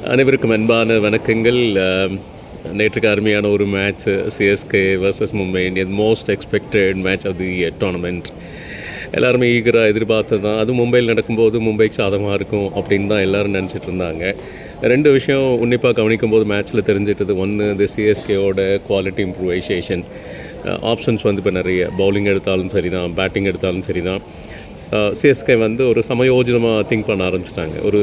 அனைவருக்கும் அன்பான வணக்கங்கள். நேற்றுக்கு அருமையான ஒரு match, CSK versus Mumbai Indian, most expected match of the tournament. எல்லாருமே ஈகராக எதிர்பார்த்து தான், அதுவும் மும்பையில் நடக்கும்போது மும்பைக்கு சாதகமாக இருக்கும் அப்படின்னு தான் எல்லோரும் நினச்சிட்டு இருந்தாங்க. ரெண்டு விஷயம் உன்னிப்பாக கவனிக்கும் போது மேட்ச்சில் தெரிஞ்சிட்டது. ஒன்று, இந்த சிஎஸ்கேவோட குவாலிட்டி இம்ப்ரூவைசேஷன். ஆப்ஷன்ஸ் வந்து இப்போ நிறைய, பவுலிங் எடுத்தாலும் சரி தான், பேட்டிங் எடுத்தாலும் சரி தான். சிஎஸ்கே வந்து ஒரு சமயோஜிதமாக திங்க் பண்ண ஆரம்பிச்சிட்டாங்க. ஒரு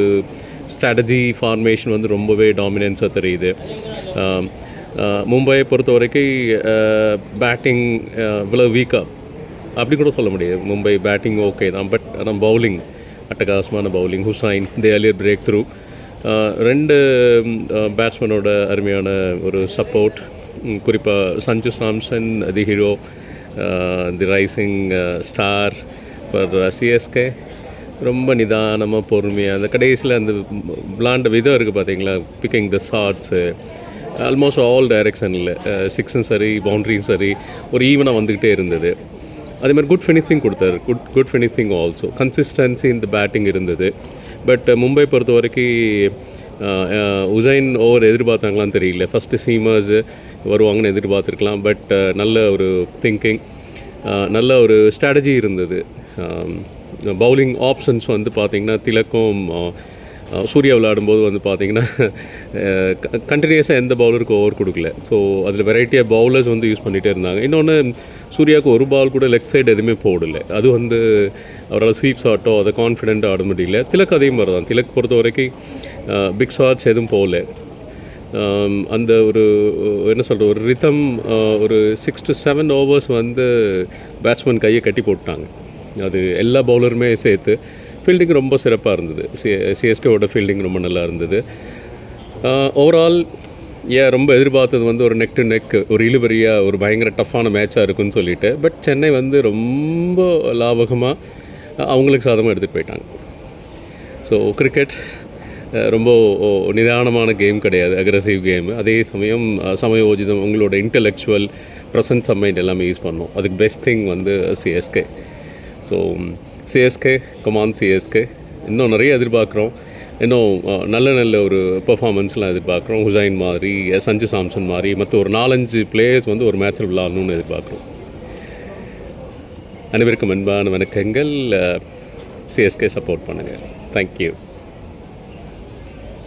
ஸ்ட்ராட்டஜி ஃபார்மேஷன் வந்து ரொம்பவே டாமினன்ஸாக தெரியுது. மும்பையை பொறுத்த வரைக்கும் பேட்டிங் இவ்வளோ வீக்காக அப்படி கூட சொல்ல முடியாது. மும்பை பேட்டிங் ஓகே தான், பட் ஆனால் பவுலிங் அட்டகாசமான bowling. Hussain the earlier breakthrough, ரெண்டு பேட்ஸ்மேனோட அருமையான ஒரு சப்போர்ட். குறிப்பாக Sanju Samson the hero, the rising star for CSK. ரொம்ப நிதானமாக பொறுமையாக அந்த கடைசியில் அந்த விளாண்ட விதம் இருக்குது பார்த்தீங்களா, picking the shots almost all டைரெக்ஷனில், சிக்ஸும் சரி பவுண்ட்ரியும் சரி ஒரு ஈவனாக வந்துக்கிட்டே இருந்தது. அதேமாதிரி குட் ஃபினிஷிங் கொடுத்தாரு, குட் ஃபினிஷிங் ஆல்சோ. கன்சிஸ்டன்சி இந்த பேட்டிங் இருந்தது. பட் மும்பை பொறுத்த வரைக்கும் உசைன் ஓவர் எதிர்பார்த்தாங்களான்னு தெரியல. ஃபஸ்ட்டு சீமர்ஸு வருவாங்கன்னு எதிர்பார்த்துருக்கலாம். பட் நல்ல ஒரு திங்கிங், நல்ல ஒரு ஸ்ட்ராட்டஜி இருந்தது. பவுலிங் ஆப்ஷன்ஸ் வந்து பார்த்திங்கன்னா, திலக்கும் சூர்யா விளையாடும்போது வந்து பார்த்திங்கன்னா கண்டினியூஸாக எந்த பவுலருக்கும் ஓவர் கொடுக்கல. ஸோ அதில் வெரைட்டி ஆஃப் பவுலர்ஸ் வந்து யூஸ் பண்ணிகிட்டே இருந்தாங்க. இன்னொன்று, சூர்யாவுக்கு ஒரு பால் கூட லெக் சைடு எதுவுமே போடலை. அது வந்து அவரால் ஸ்வீப் ஷாட்டோ அதை கான்ஃபிடென்ட்டாக ஆட முடியல. திலக் அதே மாதிரி தான். திலக் பொறுத்த வரைக்கும் பிக் ஷாட்ஸ் எதுவும் போகல. அந்த ஒரு என்ன சொல்கிற ஒரு ரிதம், ஒரு 6 to 7 ஓவர்ஸ் வந்து பேட்ஸ்மேன் கையை கட்டி போட்டாங்க. அது எல்லா பவுலருமே சேர்த்து. ஃபீல்டிங் ரொம்ப சிறப்பாக இருந்தது. சிஎஸ்கேவோட ஃபீல்டிங் ரொம்ப நல்லா இருந்தது. ஓவரால் ரொம்ப எதிர்பார்த்தது வந்து ஒரு நெக் டு நெக், ஒரு இழுபறியாக ஒரு பயங்கர டஃப்பான மேட்சாக இருக்குன்னு சொல்லிட்டு. பட் சென்னை வந்து ரொம்ப லாபகமாக அவங்களுக்கு சாதமாக எடுத்துகிட்டு போயிட்டாங்க. ஸோ கிரிக்கெட் ரொம்ப நிதானமான கேம் கிடையாது, அக்ரெசிவ் கேமு. அதே சமயம் சமயோஜிதம், உங்களோட இன்டெலெக்சுவல் ப்ரெசன்ஸ் ஆஃப் மைண்ட் எல்லாமே யூஸ் பண்ணோம். அதுக்கு பெஸ்ட் திங் வந்து CSK. So CSK, come on CSK. இன்னும் நிறைய எதிர்பார்க்குறோம். இன்னும் நல்ல ஒரு பெர்ஃபார்மன்ஸ்லாம் எதிர்பார்க்குறோம். ஹுசைன் மாதிரி, சஞ்சு சாம்சன் மாதிரி, மற்ற ஒரு 4-5 பிளேயர்ஸ் வந்து ஒரு மேட்ச்சில் விளையாடணும்னு எதிர்பார்க்குறோம். அனைவருக்கும் அன்பான வணக்கங்கள். சிஎஸ்கே சப்போர்ட் பண்ணுங்கள். தேங்க்யூ.